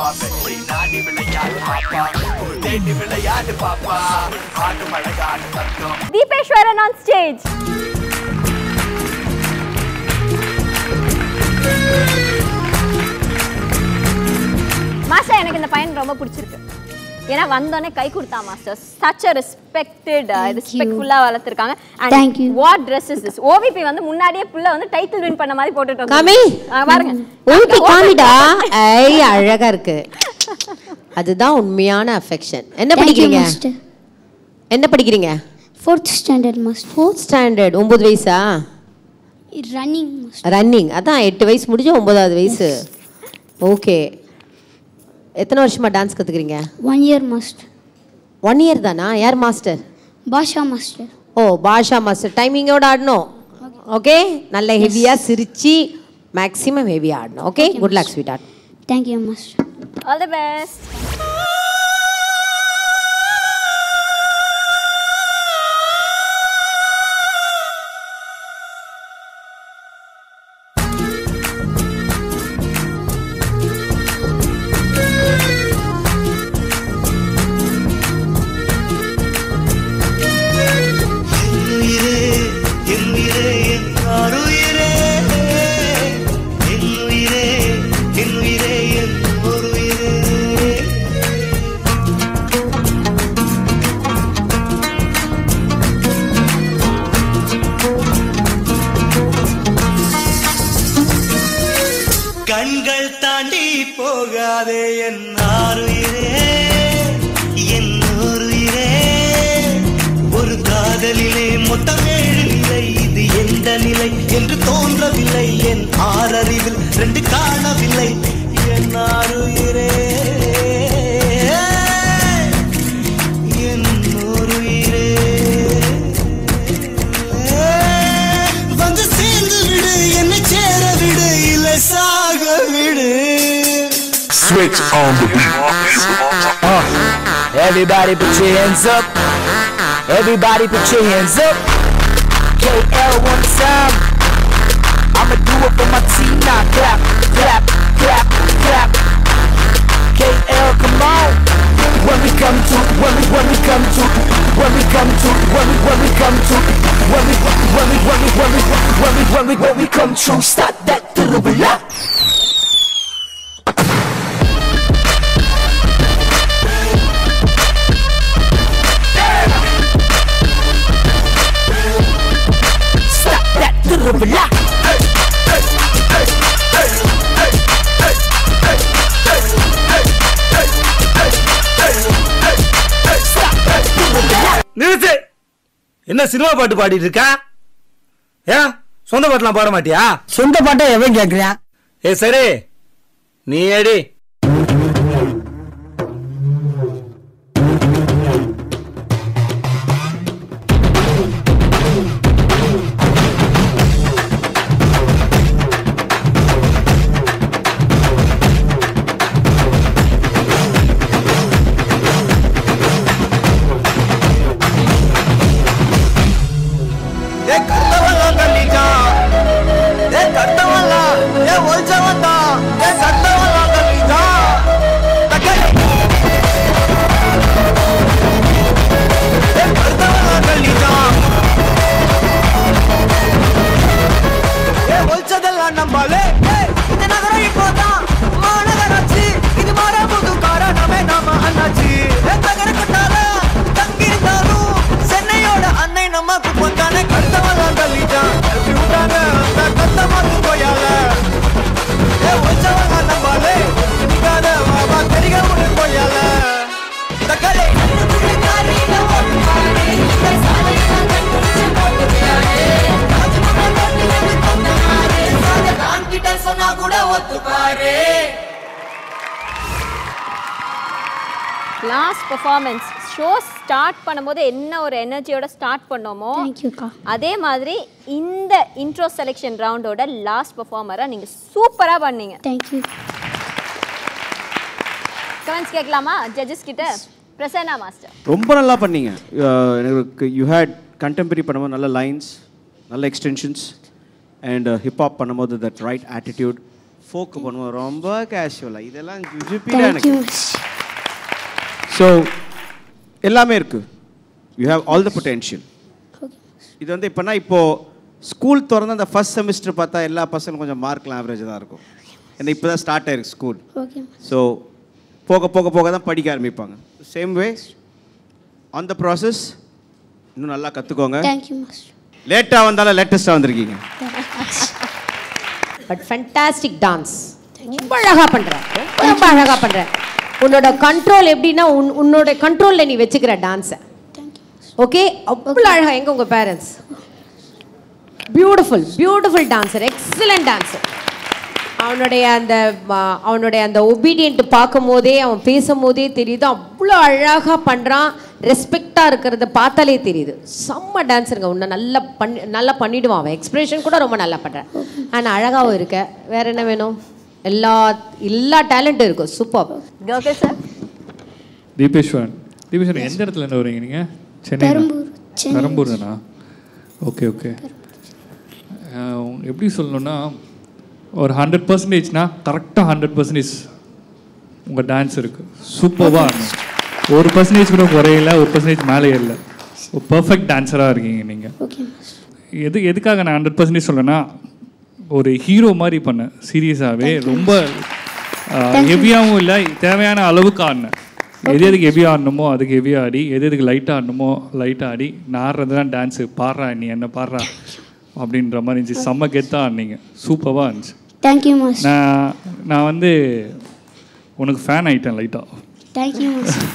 பாப்பேன் நாடி விளையாடு பாப்பா தேடி விளையாடு பாப்பா ஆடு மழகாடு தத்தம் Deepeshwaran on stage. மாஸ்டர் எனக்கு இந்த பையன் ரொம்ப பிடிச்சிருக்கு ஏன்னா வந்தோடனே கை கொடுத்தா master such a respected respectful-ஆ வளர்த்திருக்காங்க and what dress is this OVP வந்து முன்னாடியே புள்ள வந்து டைட்டில் வின் பண்ண மாதிரி போட்டுட்டு வந்தாங்க காமி பாருங்க OVP காமிடா ஐ அழகா இருக்கு அதுதான் உண்மையான அஃபெக்ஷன் என்ன படிக்கிறீங்க என்ன படிக்கிறீங்க 4th standard master 4th standard 9 வயசா running master ரன்னிங் அதான் 8 வயசு முடிஞ்சு 9வது வயசு ஓகே எத்தனை வருஷமா டான்ஸ் கத்துக்கிறீங்க 1 year master 1 இயர் தானா யார் மாஸ்டர் பாஷா மாஸ்டர் ஓ பாஷா மாஸ்டர் டைமிங்கோட ஆடணும் ஓகே நல்ல ஹெவியா சிரிச்சி மேக்ஸிமம் ஹெவியா ஆடணும் okay good luck sweet art thank you master all the best கண்கள் தாண்டி போகாதே என் ஆருயிரே என் ஊருயிரே ஒரு காதலிலே மொத்தம் 7 நிலை இது எந்த நிலை என்று தோன்றவில்லை என் ஆறறிவில் 2 காணவில்லை என் ஆருயிரே என் ஊருயிரே வந்து சேர்ந்து விடு என்னை சேர விடு இல்லை சாக விடு Switch on the beat. Everybody put your hands up. Everybody put your hands up. KL one time. I'ma do it for my team now. Clap, clap, clap, clap. KL, come on. When we come to, when we come to, when we come to, when we come to, when we come true. Start that to the block. நிறுத்து என்ன cinema பாட்டு பாடிட்டு இருக்கா ஏன் சொந்த பாட்டுலாம் பாட மாட்டியா சொந்த பாட்டை எவன் கேட்குறான் ஏ சரி நீ அடி லாஸ்ட் பெர்ஃபார்மன்ஸ் ஷோ ஸ்டார்ட் பண்ணும்போது என்ன ஒரு எனர்ஜியோட ஸ்டார்ட் பண்ணோமோ அதே மாதிரி இந்த இன்ட்ரோ செலெக்ஷன் ரவுண்டோட லாஸ்ட் பெர்ஃபார்மரா நீங்க சூப்பரா பண்ணீங்க தேங்க்யூ கமெண்ட்ஸ் கேட்கலாமா ஜட்ஜஸ் கிட்ட பிரசன்னா மாஸ்டர் ரொம்ப நல்லா பண்ணீங்க எனக்கு யூ ஹேட் கண்டெம்பரரி பண்ணும்போது நல்ல லைன்ஸ் நல்ல எக்ஸ்டென்ஷன்ஸ் அண்ட் ஹிப்ஹாப் பண்ணும்போது தட் ரைட் ஆட்டிடியூட் ஃபோக் பண்ணுவோம் ரொம்ப கேஷுவலாக. இதெல்லாம் ஜுஜுபிடா Thank எனக்கு. you, Master. ஸோ எல்லாமே இருக்குது. You have all the potential. இது வந்து இப்போனா இப்போது ஸ்கூல் திறந்து அந்த ஃபர்ஸ்ட் செமிஸ்டர் பார்த்தா எல்லா பசங்களும் கொஞ்சம் மார்க்லாம் ஆவரேஜ் தான் இருக்கும். ஏன்னா இப்போ தான் ஸ்டார்ட் ஆயிருக்கு ஸ்கூல். Okay. ஸோ போக போக போக தான் படிக்க ஆரம்பிப்பாங்க. Same way on the process இன்னும் நல்லா கற்றுக்கோங்க. Thank you, Master. லேட்டாக வந்தாலும் லேட்டஸ்ட்டாக வந்திருக்கீங்க. But fantastic dance. ரொம்ப அழகாக பண்ணுற, ரொம்ப அழகாக பண்ணுற. உன்னோட கண்ட்ரோல் எப்படின்னா உன்னோட கண்ட்ரோலில் நீ வச்சுக்கிற டான்ஸை. ஓகே, அவ்வளோ அழகாக. எங்கே உங்கள் parents? Beautiful beautiful dancer, excellent dancer. அவனுடைய அந்த ஒபீடியன்ட் பார்க்கும் போதே, அவன் பேசும் போதே தெரியுது அவ்வளோ அழகாக பண்ணுறான். ரெஸ்பெக்டாக இருக்கிறத பார்த்தாலே தெரியுது. செம்ம டான்ஸருங்க. உன்னை நல்லா பண்ணிவிடுவான். அவன் எக்ஸ்பிரஷன் கூட ரொம்ப நல்லா பண்ணுறான். ஆனால் அழகாகவும் இருக்க. வேறு என்ன வேணும்? எல்லா டேலண்ட்டும் இருக்கும். சூப்பர். Okay sir. தீபேஸ்வரன், எந்த இடத்துல இருந்து வரீங்க நீங்கள்? சென்னை? பெரம்பூர் தானா? Okay okay. எப்படி சொல்லணும்னா, ஒரு 100%னா கரெக்டாக 100% உங்கள் டான்ஸ் இருக்குது. சூப்பராக இருக்கும். 1% கூட குறையில, 1% மேலே இல்லை. ஒரு பர்ஃபெக்ட் டான்ஸராக இருக்கீங்க நீங்கள். எதுக்காக நான் 100% சொல்லேன்னா, ஒரு ஹீரோ மாதிரி பண்ணேன். சீரியஸாகவே ரொம்ப ஹெவியாகவும் இல்லை, தேவையான அளவுக்கு ஆடினேன். எதுக்கு ஹெவியாக ஆடணுமோ அதுக்கு ஹெவியாக ஆடி, எதுக்கு லைட்டாக ஆடணுமோ லைட்டாக ஆடி. நான் ஆடுறது தான் டான்ஸு. பாடுறா நீ என்ன பாடுறா அப்படின்ற மாதிரி இருந்துச்சு. செம்ம கெத்தாக ஆடினீங்க. சூப்பராக இருந்துச்சு. Thank you master. நான் வந்து உனக்கு ஃபேன் ஆகிட்டேன் லைட்டாக. Thank you master.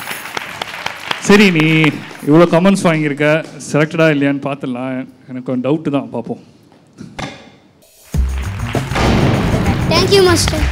சரி, நீ இவ்வளோ கமெண்ட்ஸ் வாங்கியிருக்க, செலக்டடாக இல்லையான்னு பார்த்துடலாம். எனக்கு ஒரு டவுட்டு தான், பார்ப்போம். Thank you master.